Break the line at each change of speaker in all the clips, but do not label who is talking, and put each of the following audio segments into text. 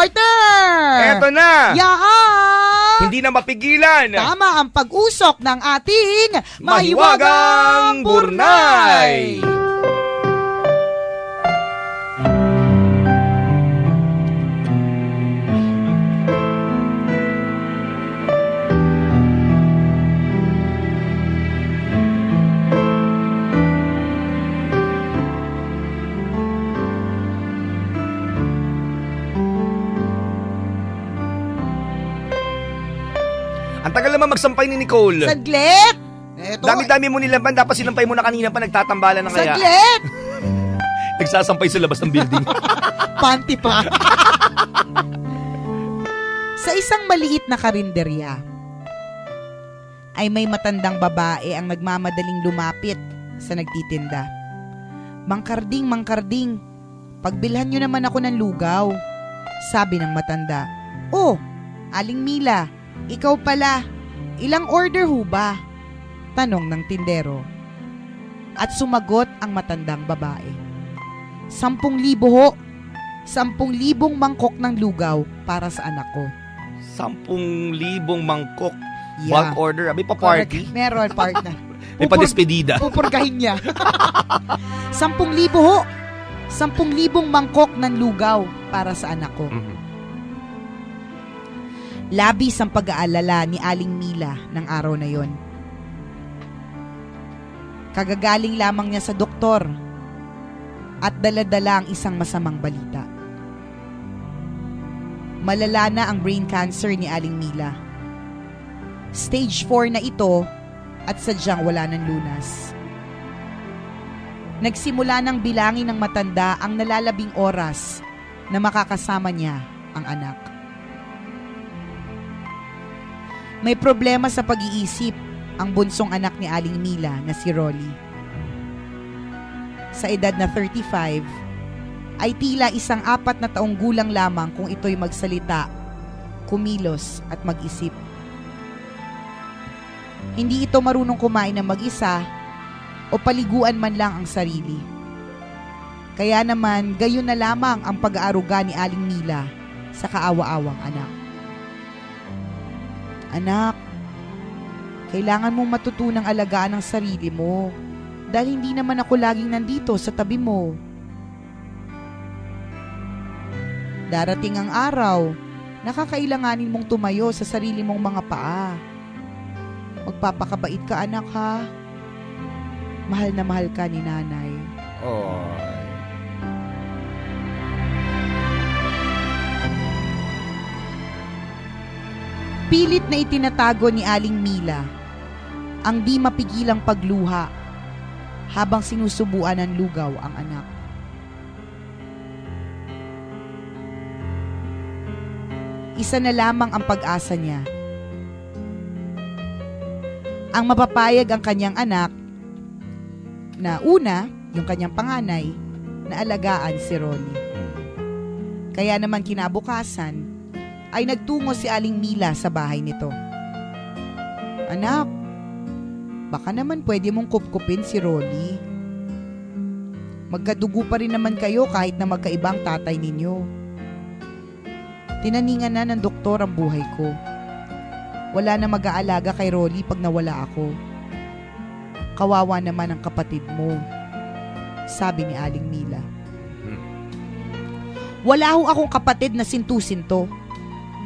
partner!
Eto na!
Yaan!
Hindi na mapigilan!
Tama ang pag-usok ng ating
Mahiwagang Burnay! Ang tagal naman magsampay ni Nicole.
Saglit! Eto,
Dami-dami mo nilaban, dapat sinampay mo na kanina pa, nagtatambalan na kaya.
saglit!
Nagsasampay sa labas ng building.
Panty pa. Sa isang maliit na karinderya, ay may matandang babae ang nagmamadaling lumapit sa nagtitinda. Mangkarding, mangkarding, pagbilhan nyo naman ako ng lugaw, sabi ng matanda. Oh, Aling Mila, ikaw pala, ilang order ho ba? Tanong ng tindero. At sumagot ang matandang babae. 10,000 ho. 10,000 mangkok ng lugaw para sa anak ko.
10,000 mangkok.
Yeah.
Bulk order. Abi pa party.
Correct. Meron, partner.
May pa-despedida.
Pupurgahin niya. 10,000 ho. 10,000 mangkok ng lugaw para sa anak ko.
Mhm.
Labis ang pag-aalala ni Aling Mila ng araw na yon. Kagagaling lamang niya sa doktor at dala-dala ang isang masamang balita. Malala na ang brain cancer ni Aling Mila. Stage 4 na ito at sadyang wala ng lunas. Nagsimula ng bilangin ng matanda ang nalalabing oras na makakasama niya ang anak. May problema sa pag-iisip ang bunsong anak ni Aling Mila na si Rolly. Sa edad na 35, ay tila isang 4 na taong gulang lamang kung ito'y magsalita, kumilos at mag-isip. Hindi ito marunong kumain ng mag-isa o paliguan man lang ang sarili. Kaya naman, gayon na lamang ang pag-aaruga ni Aling Mila sa kaawa-awang anak. Anak, kailangan mong matutunang alagaan ang sarili mo dahil hindi naman ako laging nandito sa tabi mo. Darating ang araw na kakailanganin mong tumayo sa sarili mong mga paa. Magpapakabait ka, anak, ha? Mahal na mahal ka ni nanay.
Oy.
Pilit na itinatago ni Aling Mila ang di mapigilang pagluha habang sinusubuan ng lugaw ang anak. Isa na lamang ang pag-asa niya. Ang mapapayag ang kanyang anak na una, yung kanyang panganay, na alagaan si Rolly. Kaya naman kinabukasan, ay nagtungo si Aling Mila sa bahay nito. Anak, baka naman pwede mong kupkupin si Rolly. Magkadugo pa rin naman kayo kahit na magkaibang tatay ninyo. Tinaningan na ng doktor ang buhay ko. Wala na mag-aalaga kay Rolly pag nawala ako. Kawawa naman ang kapatid mo, sabi ni Aling Mila. Wala ho akong kapatid na sintu-sinto.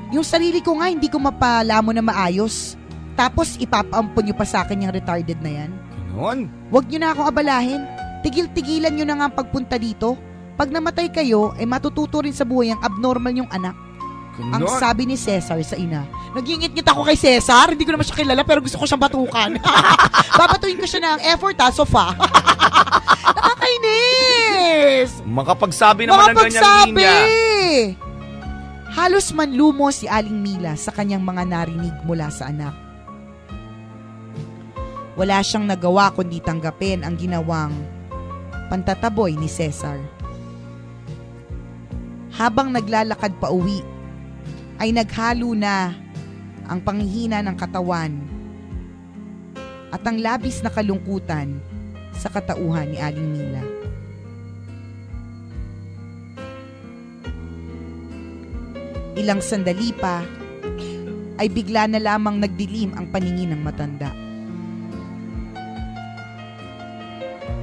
Yung sarili ko nga hindi ko mapalamo na maayos. Tapos ipapaampon nyo pa sa akin yung retarded na yan.
Ganon?
Huwag nyo na akong abalahin. Tigil-tigilan nyo na nga ang pagpunta dito. Pag namatay kayo, ay matututo rin sa buhay ang abnormal yung anak.
Ganon?
Ang sabi ni Cesar sa ina. Nag-iingit-ngit ako kay Cesar. Hindi ko naman siya kilala pero gusto ko siyang batukan. Babatuin ko siya ng effort ha, sofa. Nakakainis!
Makapagsabi naman ng ganyang linya.
Halos manlumo si Aling Mila sa kanyang mga narinig mula sa anak. Wala siyang nagawa kundi tanggapin ang ginawang pantataboy ni Cesar. Habang naglalakad pa uwi, ay naghalo na ang panghihina ng katawan at ang labis na kalungkutan sa katauhan ni Aling Mila. Ilang sandali pa, ay bigla na lamang nagdilim ang paningin ng matanda.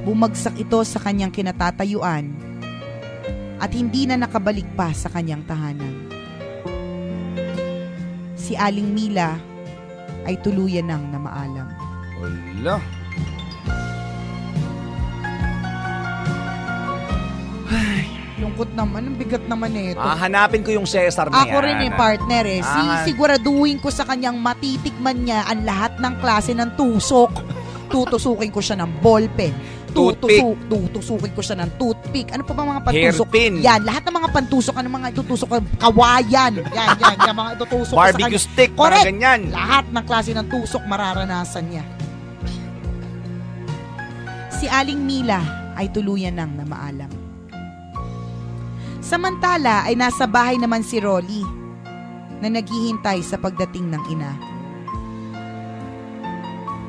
Bumagsak ito sa kanyang kinatatayuan at hindi na nakabalik pa sa kanyang tahanan. Si Aling Mila ay tuluyan nang namaalam.
Wala.
Lungkot naman, ang bigat naman ito.
Hanapin ko yung Cesar na
Ako rin partner eh. Siguraduhin ko sa kanyang matitikman niya ang lahat ng klase ng tusok. Tutusukin ko siya ng ballpen. Tutusukin ko siya ng toothpick. Ano pa ba mga pantusok?
Hairpin.
Yan, lahat ng mga pantusok. Ano mga itutusok? Kawayan. Yan, mga itutusok ko sa kanya.
Barbecue stick,
Correct.
mga ganyan.
Lahat ng klase ng tusok mararanasan niya. Si Aling Mila ay tuluyan nang namaalam. Samantala ay nasa bahay naman si Rolly na naghihintay sa pagdating ng ina.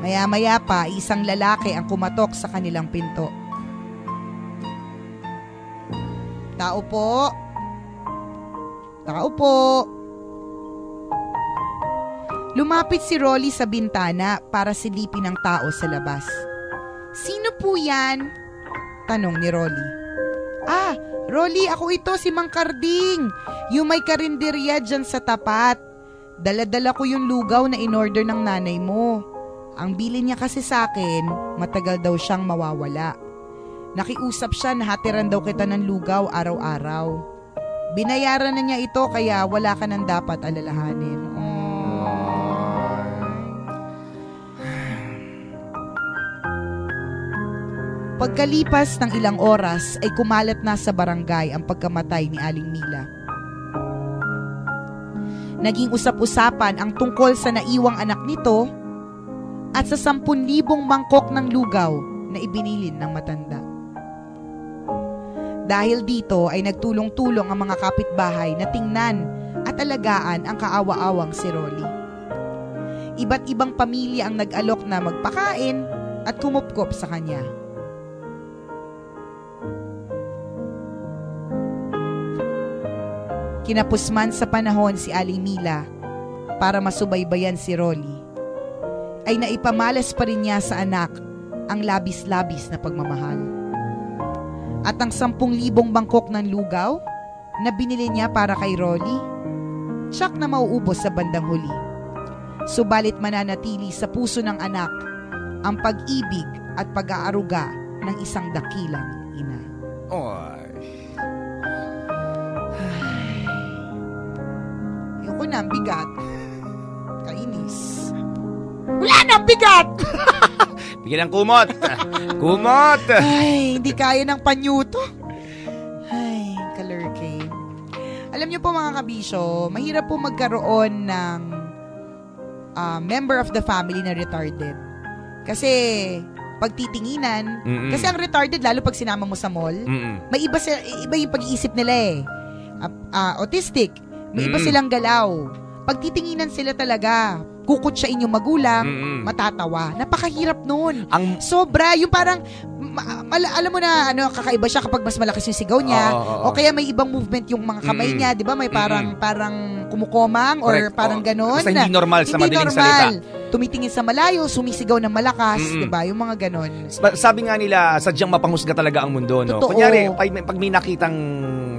Maya-maya pa, isang lalaki ang kumatok sa kanilang pinto. Tao po. Tao po. Lumapit si Rolly sa bintana para silipin ang tao sa labas. Sino po yan? Tanong ni Rolly. Rolly, ako ito, si Mang Karding. Yung may karinderya dyan sa tapat. Dala-dala ko yung lugaw na in-order ng nanay mo. Ang bili niya kasi sa akin, matagal daw siyang mawawala. Nakiusap siya na hatiran daw kita ng lugaw araw-araw. Binayaran na niya ito kaya wala ka nang dapat alalahanin. Pagkalipas ng ilang oras ay kumalat na sa barangay ang pagkamatay ni Aling Mila. Naging usap-usapan ang tungkol sa naiwang anak nito at sa 10,000 mangkok ng lugaw na ibinilin ng matanda. Dahil dito ay nagtulong-tulong ang mga kapitbahay na tingnan at alagaan ang kaawa-awang si Rolly. Iba't ibang pamilya ang nag-alok na magpakain at kumupkop sa kanya. Kinapusman sa panahon si Aling Mila para masubaybayan si Rolly, ay naipamalas pa rin niya sa anak ang labis-labis na pagmamahal. At ang 10,000 bangkok ng lugaw na binili niya para kay Rolly, tiyak na mauubos sa bandang huli. Subalit mananatili sa puso ng anak ang pag-ibig at pag-aaruga ng isang dakilang ina. Ayoko na, ang bigat. Kainis. Wala na, ang bigat!
Bigyan ng kumot. Kumot!
Ay, hindi kaya ng panyuto. Ay, kalurke. Alam niyo po mga kabisyo, mahirap po magkaroon ng member of the family na retarded. Kasi pagtitinginan, kasi ang retarded, lalo pag sinama mo sa mall, may iba yung pag-iisip nila eh. Autistic, may iba silang galaw. Pagtitinginan sila talaga, kukutsain yung magulang, matatawa. Napakahirap nun. Sobra, yung parang, alam mo na, kakaiba siya kapag mas malakas yung sigaw niya, o kaya may ibang movement yung mga kamay niya, di ba? May parang kumukomang, or parang ganon.
Basta hindi normal sa madaling salita.
Tumitingin sa malayo, sumisigaw ng malakas, di ba? Yung mga ganon.
Sabi nga nila, sadyang mapanghusga talaga ang mundo, no?
Totoo.
Kunyari, pag may nakitang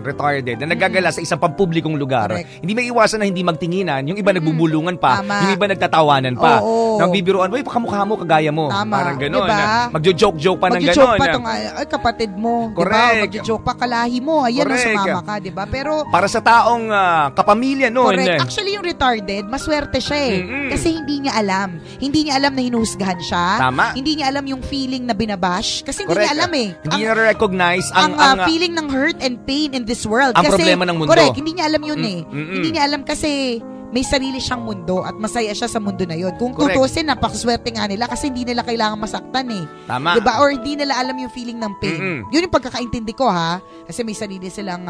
retarded na nagagala sa isang pampublikong lugar, hindi may iwasan na hindi magtinginan, yung iba nagbubulungan pa, yung iba nagtatawanan pa. Nagbibiruan, uy, pakamukha mo, kagaya mo.
Tama.
Parang ganon.
Diba?
Magjo-joke-joke pa ng ganon.
Magjo-joke pa tong, kapatid mo.
Correct.
Diba? Magjo-joke pa, kalahi mo. Ayan, sumama ka, diba? Pero,
para sa taong kapamilya noon.
Correct. Actually, yung retarded, maswerte siya eh. Kasi hindi niya alam. Hindi niya alam na hinuhusgahan siya.
Tama.
Hindi niya alam yung feeling na binabash. Kasi hindi niya alam eh.
Hindi niya recognize
ang feeling ng hurt and pain in this world.
Ang
kasi,
problema ng mundo.
Correct. Hindi niya alam yun eh. Hindi niya alam kasi may sarili siyang mundo at masaya siya sa mundo na yun. Kung tutusin, napakaswerte nga nila kasi hindi nila kailangan masaktan eh.
Tama.
Diba? Or hindi nila alam yung feeling ng pain. Yun yung pagkakaintindi ko ha. Kasi may sarili silang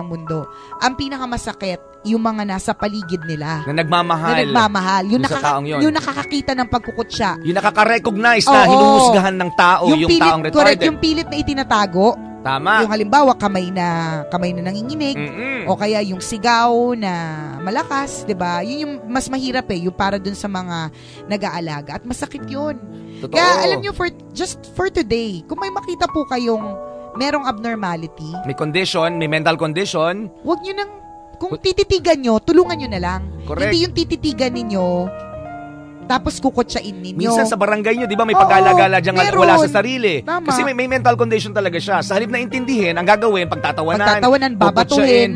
mundo. Ang pinakamasakit, yung mga nasa paligid nila.
Na nagmamahal.
Yung nakakakita ng pagkukutsya.
Yung nakaka-recognize na hinuhusgahan ng tao yung taong retarded.
Correct. Yung pilit na itinatago.
Tama.
Yung halimbawa, kamay na nanginginig, o kaya yung sigaw na malakas, 'di ba? Yun yung mas mahirap yung para dun sa mga nag-aalaga. At masakit yun.
Totoo.
Kaya alam nyo, just for today, kung may makita po kayong merong abnormality,
may condition, may mental condition,
huwag nyo nang, kung tititigan nyo, tulungan nyo na lang.
Correct.
Hindi yung tititigan ninyo, tapos kukutsain ninyo.
minsan sa barangay nyo, di ba, may pag-alagala dyan nga wala sa sarili.
Tama.
Kasi may mental condition talaga siya. Sa halip na intindihin, ang gagawin, pagtatawanan,
babatuhin.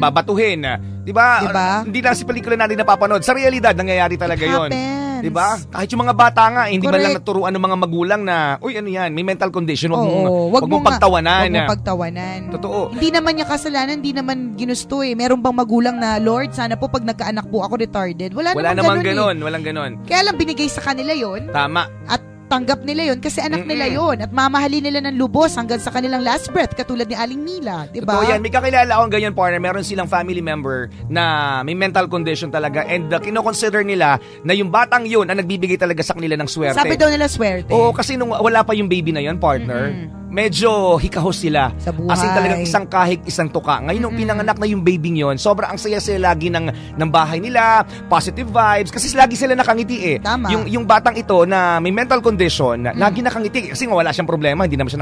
Di ba?
Diba?
Hindi lang si pelikula natin napapanood. Sa realidad, nangyayari talaga yon.
Happens.
Di ba? Kahit yung mga bata nga, hindi man lang
Correct.
naturuan ng mga magulang na, uy, ano yan, may mental condition, wag
wag
mong pagtawanan.
Wag mong pagtawanan.
Totoo.
Hindi naman niya kasalanan, hindi naman ginusto Meron bang magulang na, Lord, sana po pag nagkaanak po ako retarded. Wala namang ganun.
Walang ganon.
Kaya lang binigay sa kanila yon.
Tama.
At tanggap nila yon kasi anak nila yon. At mamahalin nila ng lubos hanggang sa kanilang last breath, katulad ni Aling Mila. Diba?
Totoo yan. May kakilala akong ganyan, partner. Meron silang family member na may mental condition talaga and kino-consider nila na yung batang yun ang nagbibigay talaga sa kanila ng swerte.
Sabi daw nila swerte.
Oo, kasi nung wala pa yung baby na yun, partner, medyo hikahos sila.
Sa buhay.
As in talagang isang kahig, isang tuka. Ngayon, nung pinanganak na yung baby yon, sobrang ang saya-saya lagi ng bahay nila, positive vibes, kasi lagi sila nakangiti
Tama.
Yung batang ito na may mental condition, lagi nakangiti kasi nga wala siyang problema, hindi naman siya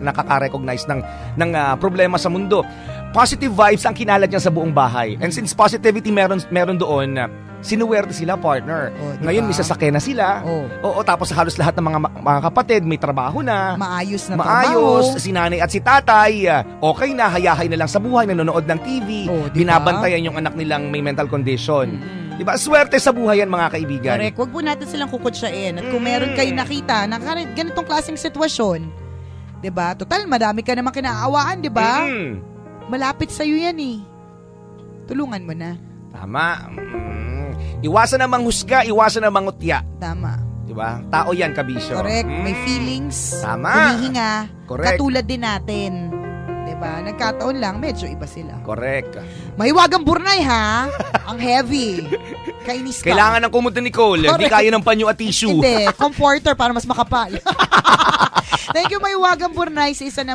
nakaka-recognize ng problema sa mundo. Positive vibes ang kinalat niya sa buong bahay. And since positivity meron doon, sinuwerte sila, partner.
Diba?
Ngayon, may sasakyan na sila. Oo, tapos halos lahat ng mga kapatid, may trabaho na.
Maayos na
Maayos.
trabaho.
Si nanay at si tatay, okay na, hayahay na lang sa buhay, nanonood ng TV,
Diba?
binabantayan yung anak nilang may mental condition. Diba? Swerte sa buhay yan, mga kaibigan.
Correct. Huwag po natin silang kukutsyain. At kung meron kayo nakita na ganitong klaseng sitwasyon, diba? Total, madami ka naman kinaawaan, diba? Malapit sa'yo yan Tulungan mo na.
Tama. Iwasan na manghusga, iwasan na mangutya.
Tama.
Diba? Tao yan, kabisyo.
Correct. May feelings.
Tama.
Humihinga.
Correct.
Katulad din natin. Diba? Nagkataon lang, medyo iba sila.
Correct.
Mahiwagang burnay, ha? Ang heavy. Kainis ka.
Kailangan ng kumunta ni Cole. Hindi kaya ng panyo at tissue.
Hindi. Comforter para mas makapal. Thank you, Mahiwagang Burnay, sa isa na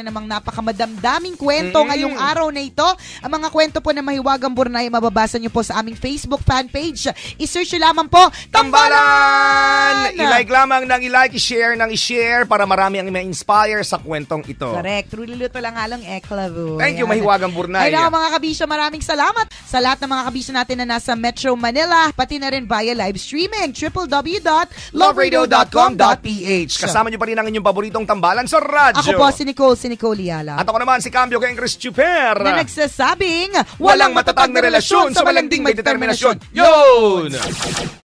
namang napakamadamdaming kwento ngayong araw na ito. Ang mga kwento po na Mahiwagang Burnay, mababasa nyo po sa aming Facebook fan page. I-search nyo lamang po, Tambalan!
I-like lamang ng i-like, i-share para marami ang ma-inspire sa kwentong ito.
Correct. Trululuto lang halong eklavo.
Thank you, Mahiwagang Burnay.
Ay mga kabisyo, maraming salamat sa lahat ng mga kabisyo natin na nasa Metro Manila, pati na rin via live streaming, www.loveradio.com.ph.
Kasama nyo pa rin ang inyong paboritong tambalan sa radyo.
Ako po si Nicole Yala.
At ako naman si Cambio King Chris Chuper.
Na nagsasabing,
walang matatag na relasyon sa malanding may determinasyon. Yun!